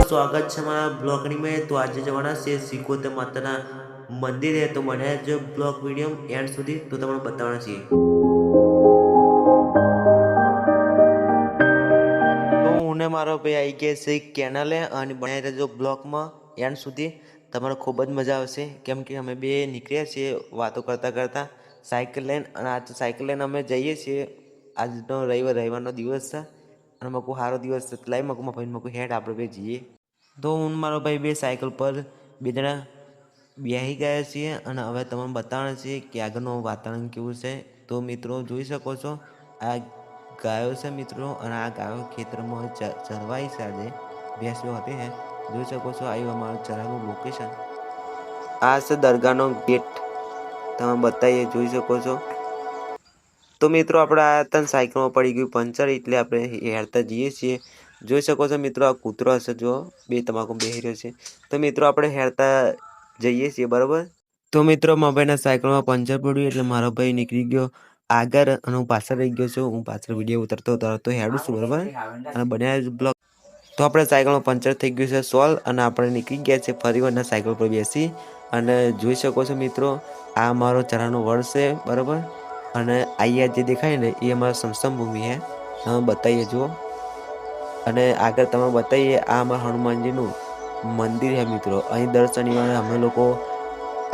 स्वागत है हमारा ब्लॉगनी में। तो आज जवाना से सिकोते माता मंदिर है तो बने जो ब्लॉग वीडियो एंड सुधी तो तमने बताना चाहिए। तो उन्हें मारो भाई आई गए से चैनल है और बने जो ब्लॉग में एंड सुधी तमारे खूब ज मजा आवशे केम के अमे बे निकळ्या छीए वातो करता करता साइकल लईने अने आज साइकल लईने अमे जईए छीए। आजनो रविवारनो दिवस छे अने मको सारो दिवस छे लाइ मको भाई मको हेड आपणे बे जईए। तो हूँ मारो भाई बे साइकल पर बे जणा बेही गया छीए अने हवे तमने बताववाना छे कि आगळनुं वातावरण केवुं छे। तो मित्रों जोई शको छो आ गायो छे मित्रों अने आ गायो खेतरमां चरवाई छे। आजे भैंसो हती है जोई शको छो आयु अमारुं चरानुं लोकेशन आ छे दरगाहनो गेट तमे बताईए जोई शको छो। तो मित्रों आपणे आया था साइकल में पड़ी गई पंचर एटले आपणे हेरता जईए छीए। जोई शको छो मित्रों आ कूतरो हशे जो बे तमाकू बेही रह्यो छे। तो मित्रों आपणे हेरता जईए छीए बराबर। तो मित्रों मारा भाईना साइकल में पंचर पड्युं एटले मारो भाई निकળી गयो आगर अने हूँ पाछळ रही गयो छुं। हूँ पाछळ विडियो उतरतो हेडुं छुं बराबर अने बन्या ब्लॉग। तो अपने साइकल में पंचर थई गयुं छे सॉल्व अने आपणे निकળી गया छे फरीवारना साइकल पर बेसी अने जोई शको छो मित्रों आ मारो चरानो वड छे बराबर। अने आइया जे देखाय ने ए अमारी समसम भूमि है तमे बताईए जो। अने आगे तमे बताईए आ अमारा हनुमानजीनुं मंदिर है मित्रों। अहीं दर शनिवारे अमे लोको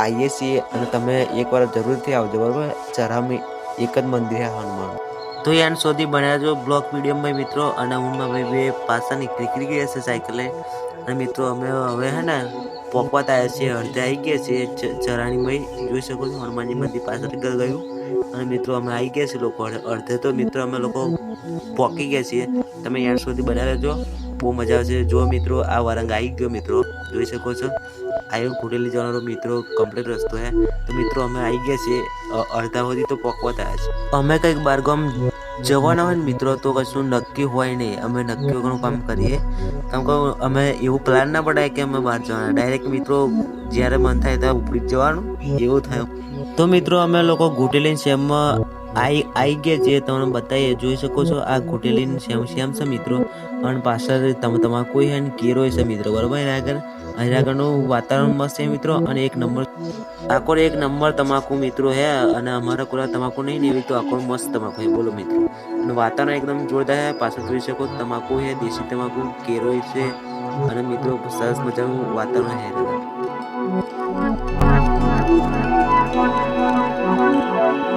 आईए छीए अने तमे एकवार जरूरथी आवजो बराबर। चरामी एक ज मंदिर है हनुमान। तो यान सोधी बन्या जो ब्लॉग वीडियो में मित्रों अने हूँ भाई बे पासा निकળી गया छे साइकल अने मित्रों अमे हवे है ने पोकवात आया छे अर्धे आई गया छे चरानी में जोई शको छो हनुमानजी मंदिर पाछळ गयुं अने मित्रों अमे आई गया छे लोको अर्धे। तो मित्रों अमे लोको पोकी गया छीए तमे यान सुधी बन्या रहेजो बहु मजा आवशे। जो मित्रों आ वारंग आई गयो मित्रों जोई शको छो आयो घुटेली जवानो मित्रों कम्प्लीट रस्तो है। तो मित्रों अमे आई गया छे अर्धा सुधी तो पोकवात आया छे। अमे कंईक बारगाम जवाना होय मित्रों तो कशुं नक्की होय नहीं अमे नक्की वगरनुं काम करीए केम के अमे एवुं प्लान ना बनाय के अमे बहार जवाना डायरेक्ट मित्रों ज्यारे मन थाय त्यारे उपड़ी जवानुं एवुं थाय। तो मित्रों अमे लोको घुटेली शेममां आई गया छे तमने बताईए जोई शको छो आ घुटेली शेम छे मित्रों अने पाछळ तमाकू है ने केरो छे मित्रों बराबर। આગળનું વાતાવરણ મસ્ત છે મિત્રો અને એક નંબર આકોર એક નંબર તમાકુ મિત્રો હે અને અમારા કોલા તમાકુ નહીં ને એવી તો આકોર મસ્ત તમાકુ હે બોલો મિત્રો અને વાતાવરણ એકદમ જોરદાર હે। પાછળ જોઈ શકો તમાકુ હે દેશી તમાકુ કેરો છે અને મિત્રો સરસ મજાનું વાતાવરણ હે।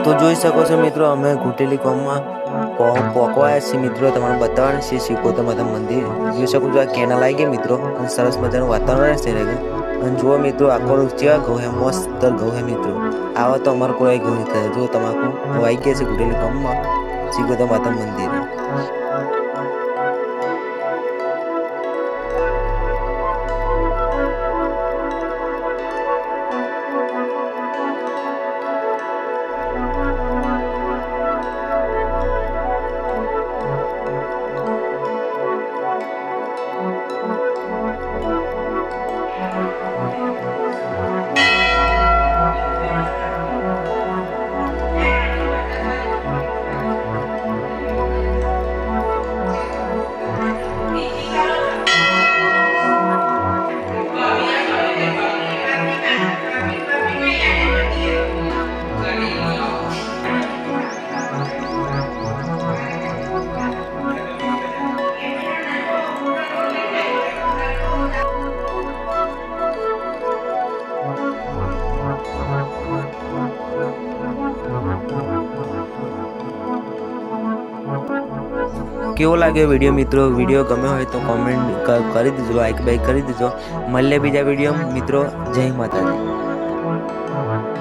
तो જોઈ શકો છો મિત્રો અમે ઘુટેલી ગામમાં પોકવાયા છીએ મિત્રો તમને બતાવવાનું છે સિકોતર માતા મંદિર જોઈ શકો છો। આ કેનાલ આવી ગઈ મિત્રો અને સરસ મજાનું વાતાવરણ છે અને જુઓ મિત્રો આખો કેવા ઘઉં હે મસ્ત ઘઉં હે મિત્રો આવા તો અમારે કોઈ ઘઉં નહીં થાય। જો તમાકુ આવી ગયા છે ઘુટેલી ગામમાં સિકોતર માતા મંદિર। केवो लागे वीडियो मित्रों वीडियो गमे हो तो कॉमेंट कर दीजिए लाइक बाइक कर दीजिए। मल्ले बीजा वीडियो मित्रों जय माता दी।